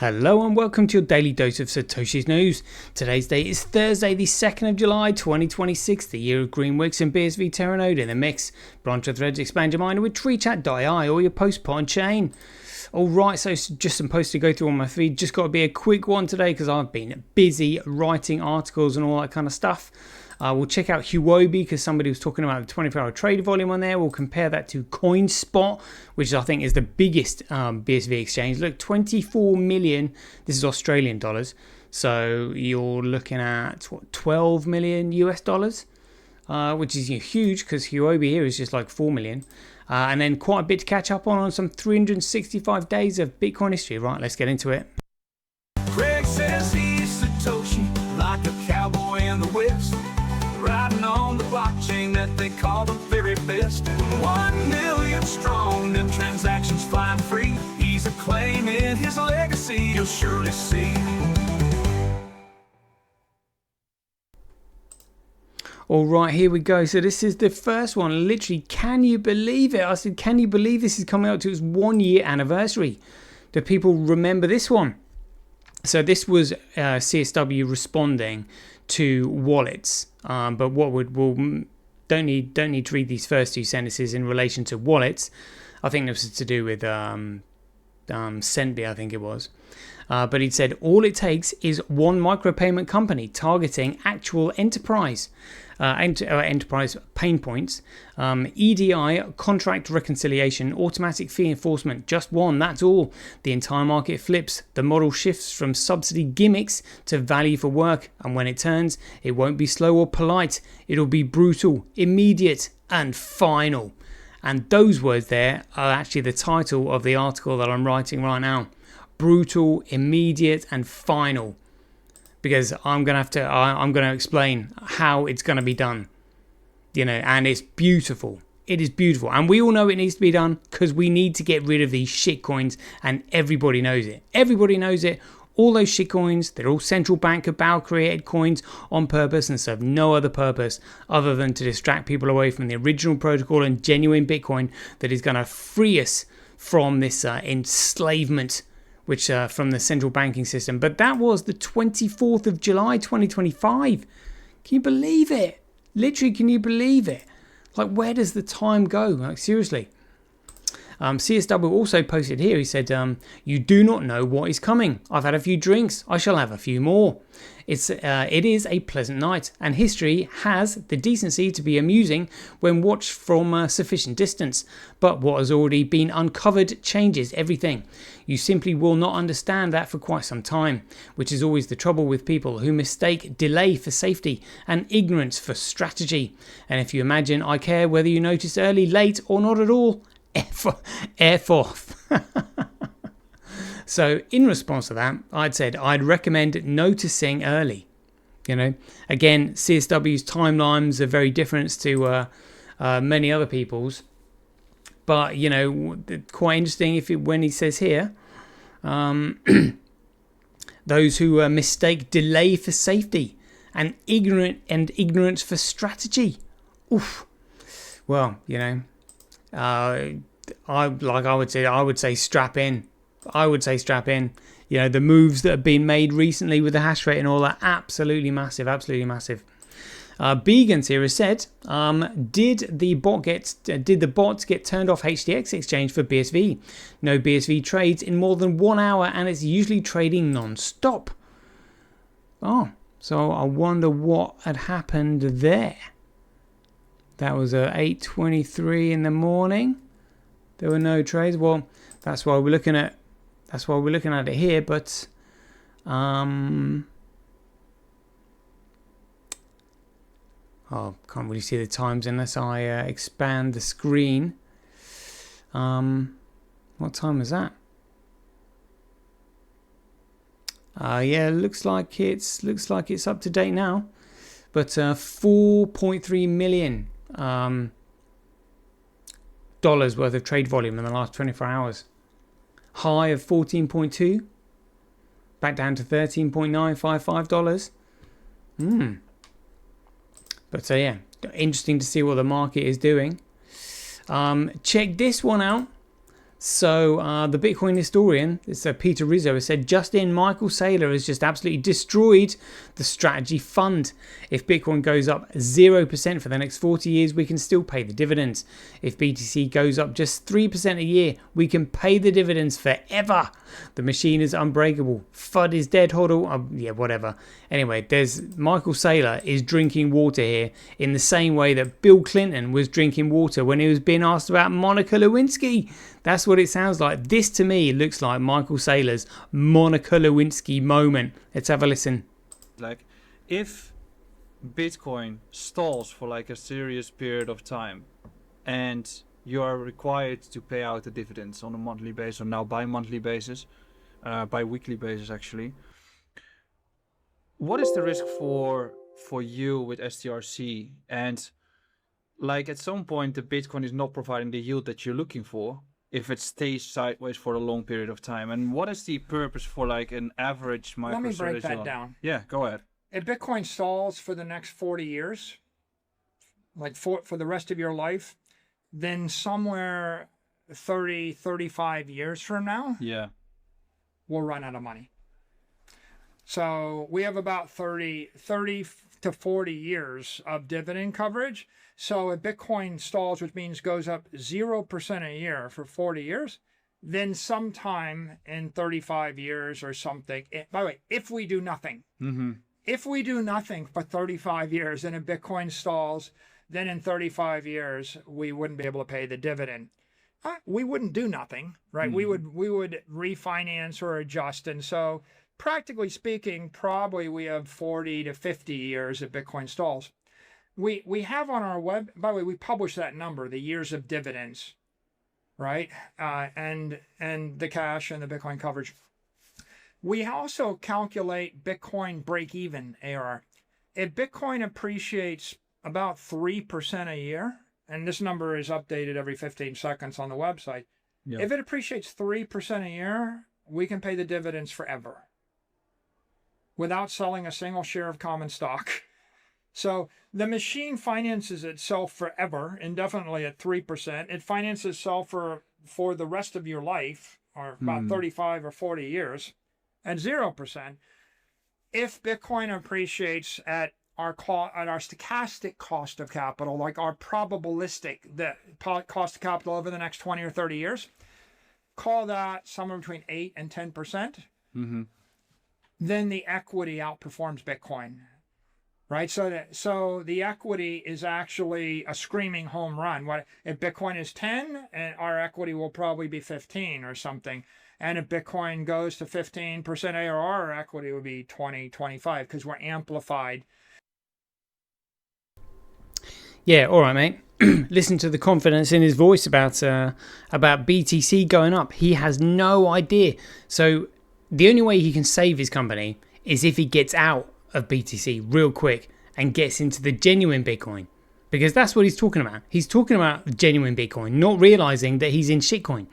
Hello and welcome to your daily dose of Satoshi's news. Today's date is Thursday, the 2nd of July 2026, the year of Green Wicks and BSV Terranode in the mix. Branch of threads, expand your mind with treechat.ai or your post-pot on chain. Alright, so just some posts to go through on my feed. Just got to be a quick one today because I've been busy writing articles and all that kind of stuff. We'll check out Huobi because somebody was talking about the 24-hour trade volume on there. We'll compare that to CoinSpot, which I think is the biggest BSV exchange. Look, 24 million. This is Australian dollars. So you're looking at, what, 12 million US dollars, which is huge because Huobi here is just like 4 million. And then quite a bit to catch up on some 365 days of Bitcoin history. Right, let's get into it. Craig says he's Satoshi, like a cowboy in the West, riding on the blockchain that they call the very best. 1 million strong and transactions flying free. He's acclaiming his legacy, you'll surely see. Alright, here we go. So this is the first one. Literally, can you believe it? I said, can you believe this is coming up to its 1 year anniversary? Do people remember this one? So this was CSW responding to wallets, but don't need to read these first two sentences in relation to wallets. I think this was to do with Sendby, I think it was. But he said all it takes is one micropayment company targeting actual enterprise pain points, EDI, contract reconciliation, automatic fee enforcement, just one, that's all. The entire market flips. The model shifts from subsidy gimmicks to value for work, and when it turns, it won't be slow or polite. It'll be brutal, immediate, and final. And those words there are actually the title of the article that I'm writing right now. Brutal, immediate, and final. Because I'm going to explain how it's going to be done. And it's beautiful. It is beautiful. And we all know it needs to be done because we need to get rid of these shit coins, and everybody knows it. Everybody knows it. All those shit coins, they're all central bank cabal created coins on purpose and serve no other purpose other than to distract people away from the original protocol and genuine Bitcoin that is going to free us from this enslavement which from the central banking system. But that was the 24th of July 2025. Can you believe it? Literally, can you believe it? Like, where does the time go? Like, seriously. CSW also posted here, he said, you do not know what is coming. I've had a few drinks. I shall have a few more. It is a pleasant night, and history has the decency to be amusing when watched from sufficient distance. But what has already been uncovered changes everything. You simply will not understand that for quite some time, which is always the trouble with people who mistake delay for safety and ignorance for strategy. And if you imagine I care whether you notice early, late, or not at all, F off. So in response to that, I'd recommend noticing early. Again, CSW's timelines are very different to many other people's. But quite interesting when he says here, those who mistake delay for safety and ignorance for strategy. Oof. Well, I would say strap in. I would say strap in. The moves that have been made recently with the hash rate and all that, absolutely massive, absolutely massive. Begans here has said, did the bots get turned off HDX exchange for BSV? No BSV trades in more than 1 hour, and it's usually trading non-stop. Oh, so I wonder what had happened there. That was at 8:23 in the morning. There were no trades. Well, that's why we're looking at it here. But can't really see the times unless I expand the screen. What time is that? Yeah, looks like it's up to date now. But 4.3 million. Dollars worth of trade volume in the last 24 hours. High of 14.2, back down to $13.955. But yeah, interesting to see what the market is doing. Check this one out. So the Bitcoin historian, it's Peter Rizzo, has said, just in, Michael Saylor has just absolutely destroyed the strategy fund. If Bitcoin goes up 0% for the next 40 years, we can still pay the dividends. If BTC goes up just 3% a year, we can pay the dividends forever. The machine is unbreakable. FUD is dead, hodl. Yeah, whatever. Anyway, there's Michael Saylor is drinking water here in the same way that Bill Clinton was drinking water when he was being asked about Monica Lewinsky. That's what it sounds like. This to me looks like Michael Saylor's Monica Lewinsky moment. Let's have a listen. Like, if Bitcoin stalls for like a serious period of time and you are required to pay out the dividends on a monthly basis, or now bi-monthly basis, bi-weekly basis actually, what is the risk for you with STRC? And like at some point the Bitcoin is not providing the yield that you're looking for if it stays sideways for a long period of time. And what is the purpose for like an average micro? Let me break that down. Yeah, go ahead. If Bitcoin stalls for the next 40 years, like for the rest of your life, then somewhere 30, 35 years from now, yeah, we'll run out of money. So we have about 30 to 40 years of dividend coverage. So if Bitcoin stalls, which means goes up 0% a year for 40 years, then sometime in 35 years or something, by the way, if we do nothing, if we do nothing for 35 years and if Bitcoin stalls, then in 35 years, we wouldn't be able to pay the dividend. We wouldn't do nothing, right? We would refinance or adjust. And so practically speaking, probably we have 40 to 50 years if Bitcoin stalls. We have on our web, by the way, we publish that number, the years of dividends, right? And the cash and the Bitcoin coverage. We also calculate Bitcoin break-even ARR. If Bitcoin appreciates about 3% a year, and this number is updated every 15 seconds on the website. Yep. If it appreciates 3% a year, we can pay the dividends forever without selling a single share of common stock. So the machine finances itself forever, indefinitely at 3%. It finances itself for the rest of your life, or about 35 or 40 years, at 0%. If Bitcoin appreciates at our stochastic cost of capital, like our probabilistic cost of capital over the next 20 or 30 years, call that somewhere between 8 and 10%, then the equity outperforms Bitcoin, right? So the equity is actually a screaming home run. What if Bitcoin is 10 and our equity will probably be 15 or something? And if Bitcoin goes to 15% ARR, our equity would be 20, 25 because we're amplified. Yeah, all right, mate. Listen to the confidence in his voice about BTC going up. He has no idea. So the only way he can save his company is if he gets out of BTC real quick and gets into the genuine Bitcoin. Because that's what he's talking about. He's talking about the genuine Bitcoin, not realizing that he's in shitcoin.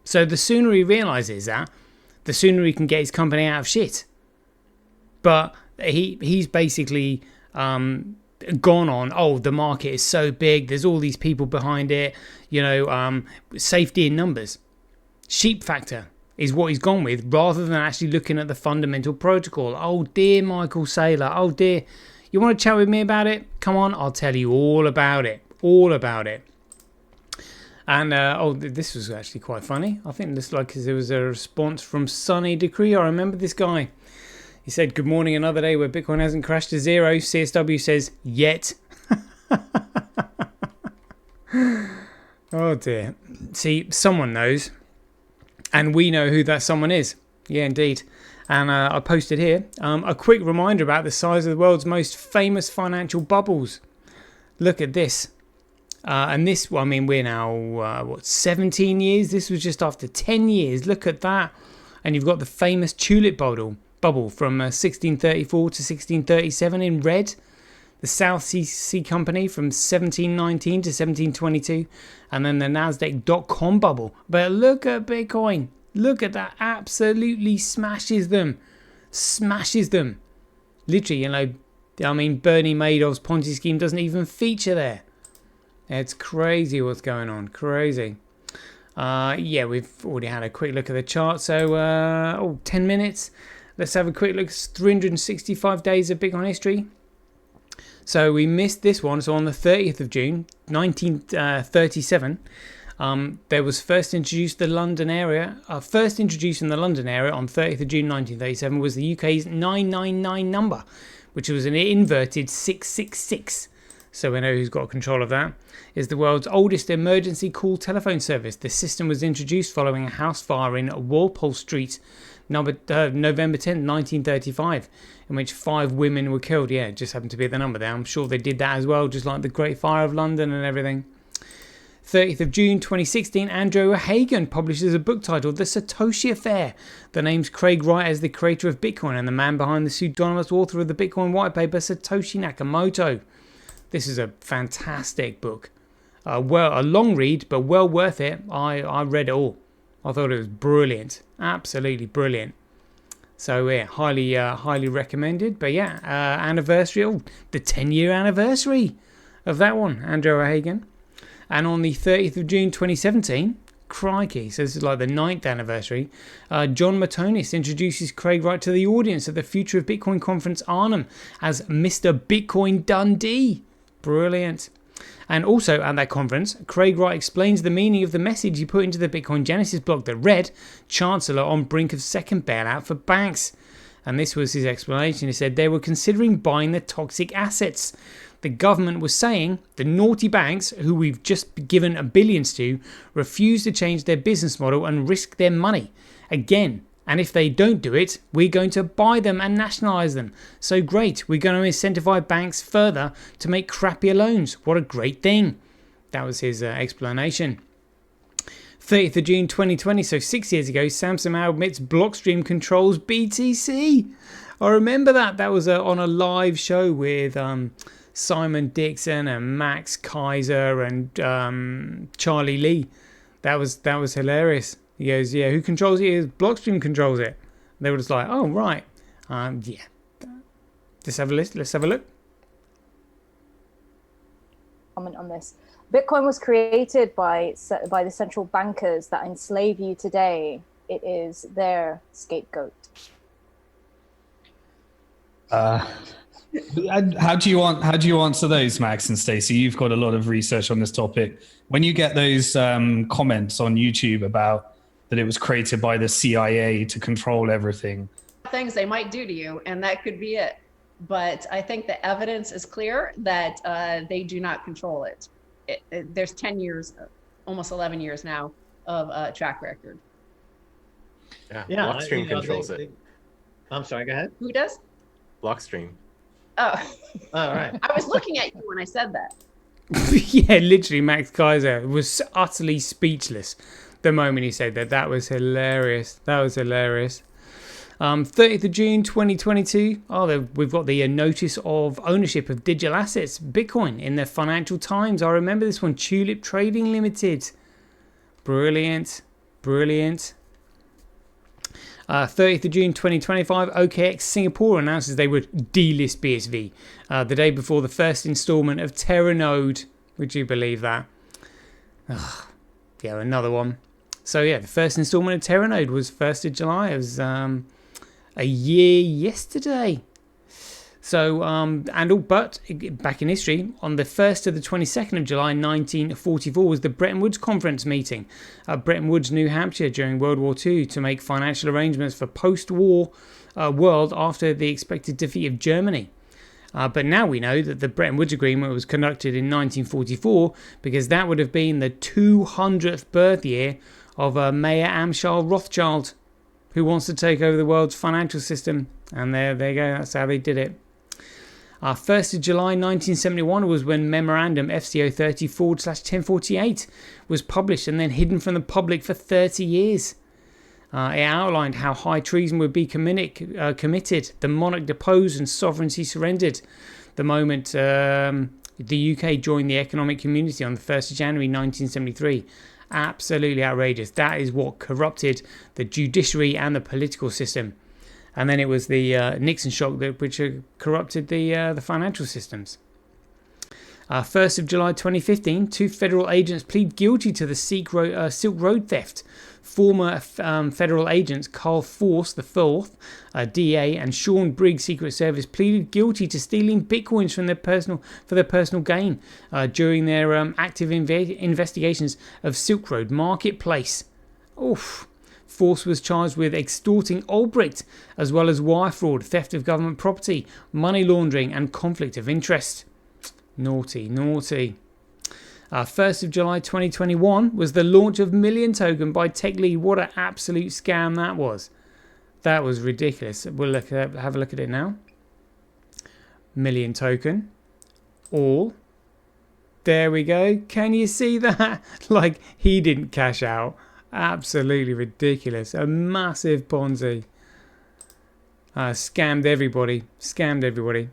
So the sooner he realizes that, the sooner he can get his company out of shit. But he's basically gone on, oh, the market is so big, there's all these people behind it, safety in numbers. Sheep factor is what he's gone with, rather than actually looking at the fundamental protocol. Oh dear, Michael Saylor, oh dear. You want to chat with me about it? Come on, I'll tell you all about it. And this was actually quite funny. I think this there was a response from Sonny Decree. I remember this guy. He said, good morning, another day where Bitcoin hasn't crashed to zero. CSW says, yet. Oh dear. See, someone knows. And we know who that someone is. Yeah, indeed. And I posted here a quick reminder about the size of the world's most famous financial bubbles. Look at this. And this, well, I mean, we're now, 17 years? This was just after 10 years. Look at that. And you've got the famous tulip bubble from 1634 to 1637 in red. The South Sea Company from 1719 to 1722. And then the Nasdaq.com bubble. But look at Bitcoin. Look at that. Absolutely smashes them. Literally, Bernie Madoff's Ponzi scheme doesn't even feature there. It's crazy what's going on. Crazy. Yeah, we've already had a quick look at the chart. So, 10 minutes. Let's have a quick look. It's 365 days of Bitcoin history. So we missed this one. So on the 30th of June, 1937, there was first introduced in the London area on 30th of June 1937 was the UK's 999 number, which was an inverted 666. So we know who's got control of that. Is the world's oldest emergency call telephone service. The system was introduced following a house fire in Walpole Street, November 10th, 1935, in which 5 women were killed. Yeah, it just happened to be the number there. I'm sure they did that as well, just like the Great Fire of London and everything. 30th of June 2016, Andrew Hagen publishes a book titled The Satoshi Affair. The name's Craig Wright as the creator of Bitcoin and the man behind the pseudonymous author of the Bitcoin white paper, Satoshi Nakamoto. This is a fantastic book. A long read, but well worth it. I read it all. I thought it was brilliant. Absolutely brilliant. So yeah, highly recommended. But yeah, anniversary, the 10-year anniversary of that one, Andrew Hagen. And on the 30th of June 2017, crikey, so this is like the 9th anniversary, John Matonis introduces Craig Wright to the audience at the Future of Bitcoin conference Arnhem as Mr. Bitcoin Dundee. Brilliant. And also at that conference, Craig Wright explains the meaning of the message he put into the Bitcoin Genesis blog that read, Chancellor on brink of second bailout for banks. And this was his explanation. He said they were considering buying the toxic assets. The government was saying the naughty banks, who we've just given billions to, refuse to change their business model and risk their money. Again, and if they don't do it, we're going to buy them and nationalise them. So great, we're going to incentivise banks further to make crappier loans. What a great thing. That was his explanation. 30th of June 2020, so 6 years ago, Samsung now admits Blockstream controls BTC. I remember that. That was on a live show with Simon Dixon and Max Kaiser and Charlie Lee. That was hilarious. He goes, yeah, who controls it? Blockstream controls it. They were just like, oh, right. Yeah. Let's have a look. Comment on this. Bitcoin was created by the central bankers that enslave you today. It is their scapegoat. How do you answer those, Max and Stacey? You've got a lot of research on this topic. When you get those comments on YouTube about that it was created by the CIA to control everything, things they might do to you, and that could be it. But I think the evidence is clear that they do not control it. There's 10 years, almost 11 years now of track record. Yeah, Blockstream controls it. I'm sorry, go ahead. Who does? Blockstream. Oh, all right. I was looking at you when I said that. Yeah, literally, Max Kaiser was utterly speechless the moment he said that. That was hilarious. 30th of June 2022. We've got the notice of ownership of digital assets, Bitcoin, in the Financial Times. I remember this one, Tulip Trading Limited. Brilliant. 30th of June 2025, OKX Singapore announces they would delist BSV the day before the first installment of Terranode. Would you believe that? Yeah, another one. So yeah, the first installment of Terranode was 1st of July. It was a year yesterday. So, but back in history, on the 1st to the 22nd of July 1944 was the Bretton Woods Conference meeting at Bretton Woods, New Hampshire during World War II to make financial arrangements for post-war world after the expected defeat of Germany. But now we know that the Bretton Woods Agreement was conducted in 1944 because that would have been the 200th birth year of Mayer Amschel Rothschild, who wants to take over the world's financial system. And there you go, that's how they did it. 1st of July 1971 was when Memorandum FCO 30/1048 was published and then hidden from the public for 30 years. It outlined how high treason would be committed, the monarch deposed and sovereignty surrendered the moment the UK joined the Economic Community on the 1st of January 1973. Absolutely outrageous. That is what corrupted the judiciary and the political system. And then it was the Nixon shock which corrupted the financial systems. 1st of July 2015, 2 federal agents plead guilty to the Silk Road theft. Former federal agents Carl Force IV, DA, and Sean Briggs, Secret Service, pleaded guilty to stealing bitcoins from their personal gain during their active investigations of Silk Road Marketplace. Oof. Force was charged with extorting Albrecht, as well as wire fraud, theft of government property, money laundering, and conflict of interest. Naughty, naughty. 1st of July 2021 was the launch of Million Token by TechLead. What an absolute scam that was. That was ridiculous. We'll have a look at it now. Million Token. All. There we go. Can you see that? Like, he didn't cash out. Absolutely ridiculous. A massive Ponzi. Scammed everybody. Scammed everybody.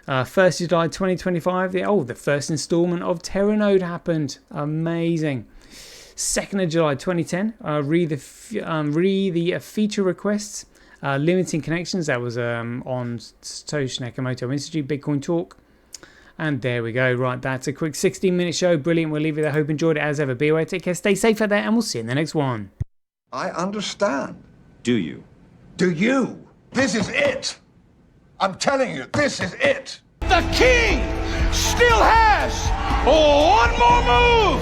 1st of July 2025, the first installment of Terranode happened. Amazing. 2nd of July 2010, read the feature requests, limiting connections. That was on Satoshi Nakamoto Institute, Bitcoin Talk. And there we go. Right, that's a quick 16-minute show. Brilliant. We'll leave it there. Hope you enjoyed it as ever. Be aware, take care, stay safe out there, and we'll see you in the next one. I understand. Do you? Do you? This is it. I'm telling you, this is it. The king still has one more move